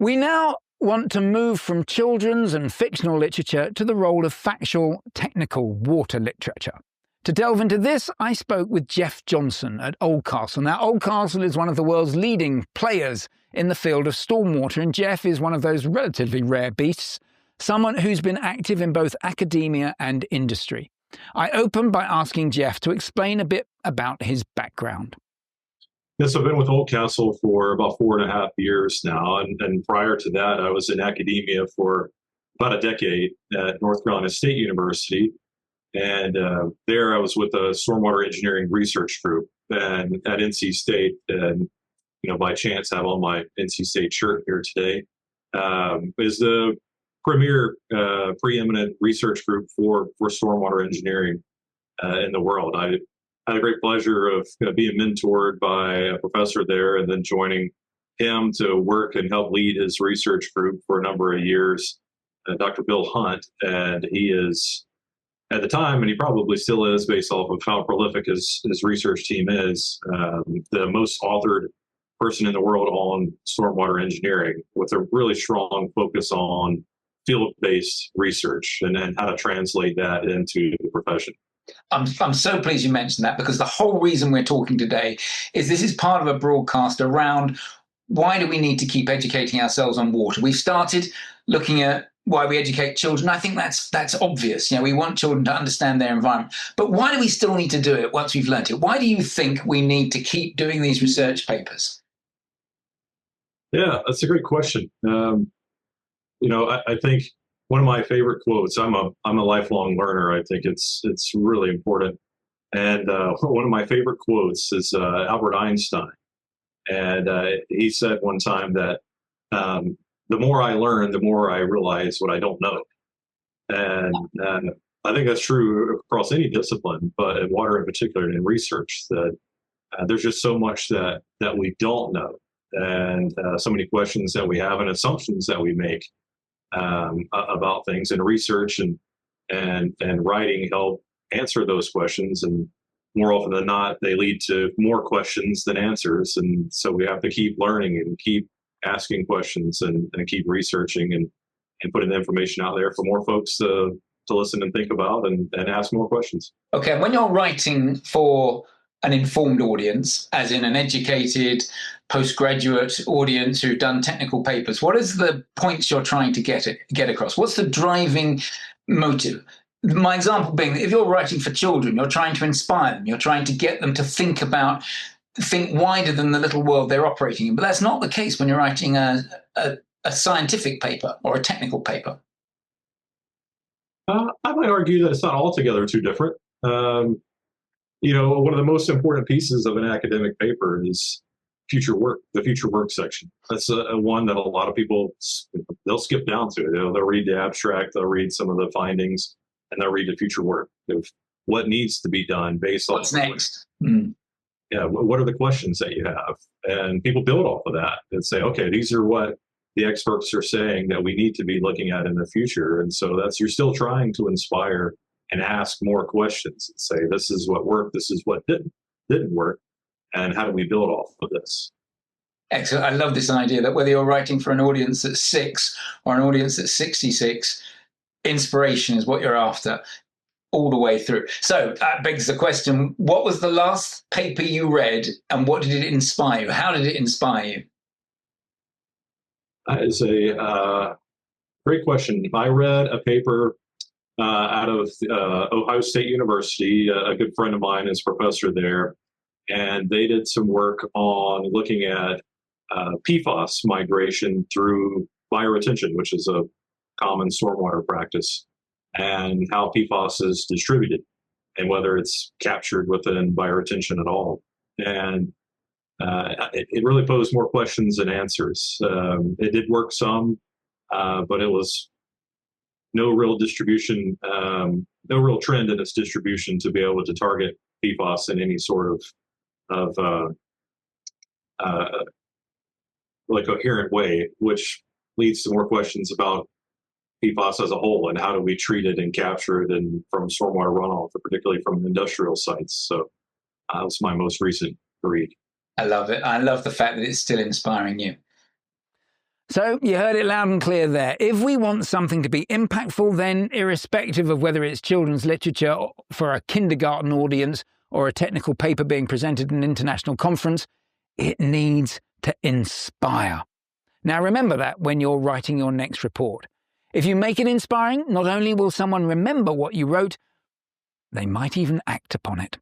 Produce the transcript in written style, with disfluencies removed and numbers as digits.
We now want to move from children's and fictional literature to the role of factual, technical water literature. To delve into this, I spoke with Jeff Johnson at Oldcastle. Now, Oldcastle is one of the world's leading players in the field of stormwater, and Jeff is one of those relatively rare beasts, someone who's been active in both academia and industry. I opened by asking Jeff to explain a bit about his background. Yes, I've been with Oldcastle for about 4.5 years now. And prior to that, I was in academia for about a decade at North Carolina State University. And there I was with a stormwater engineering research group and at NC State. And, by chance, I have on my NC State shirt here today, is the premier preeminent research group for stormwater engineering in the world. I had a great pleasure of being mentored by a professor there and then joining him to work and help lead his research group for a number of years, Dr. Bill Hunt. And he is, at the time, and he probably still is based off of how prolific his research team is, the most authored person in the world on stormwater engineering, with a really strong focus on field-based research and how to translate that into the profession. I'm so pleased you mentioned that, because the whole reason we're talking today is this is part of a broadcast around why do we need to keep educating ourselves on water. We've started looking at why we educate children. I think that's obvious. We want children to understand their environment. But why do we still need to do it once we've learned it? Why do you think we need to keep doing these research papers? Yeah, that's a great question. I think one of my favorite quotes, I'm a lifelong learner. I think it's really important. And one of my favorite quotes is Albert Einstein. And he said one time that the more I learn, the more I realize what I don't know. And I think that's true across any discipline, but in water in particular and in research, that there's just so much that we don't know, and so many questions that we have and assumptions that we make about things, and research and writing help answer those questions. And more often than not, they lead to more questions than answers. And so we have to keep learning and keep asking questions and keep researching and putting the information out there for more folks to listen and think about and ask more questions. Okay, when you're writing for an informed audience, as in an educated postgraduate audience who've done technical papers, what is the points you're trying to get across? What's the driving motive? My example being that if you're writing for children, you're trying to inspire them, you're trying to get them to think wider than the little world they're operating in. But that's not the case when you're writing a scientific paper or a technical paper. I might argue that it's not altogether too different. One of the most important pieces of an academic paper is future work, the future work section. That's one that a lot of people, they'll skip down to. They'll read the abstract, they'll read some of the findings, and they'll read the future work of what needs to be done based on what's next. Yeah, what are the questions that you have? And people build off of that and say, okay, these are what the experts are saying that we need to be looking at in the future. And so you're still trying to inspire and ask more questions and say, this is what worked, this is what didn't work, and how do we build off of this? Excellent. I love this idea that whether you're writing for an audience that's 6 or an audience that's 66, inspiration is what you're after all the way through. So that begs the question, what was the last paper you read and what did it inspire you? How did it inspire you? That is a great question. I read a paper out of Ohio State University. A good friend of mine is a professor there, and they did some work on looking at PFAS migration through bioretention, which is a common stormwater practice, and how PFAS is distributed and whether it's captured within bioretention at all. And it really posed more questions than answers. It did work some, but it was no real distribution, no real trend in its distribution to be able to target PFAS in any sort of like coherent way, which leads to more questions about PFAS as a whole and how do we treat it and capture it from stormwater runoff, particularly from industrial sites. So that's my most recent read. I love it. I love the fact that it's still inspiring you. So you heard it loud and clear there. If we want something to be impactful, then irrespective of whether it's children's literature for a kindergarten audience or a technical paper being presented at an international conference, it needs to inspire. Now remember that when you're writing your next report. If you make it inspiring, not only will someone remember what you wrote, they might even act upon it.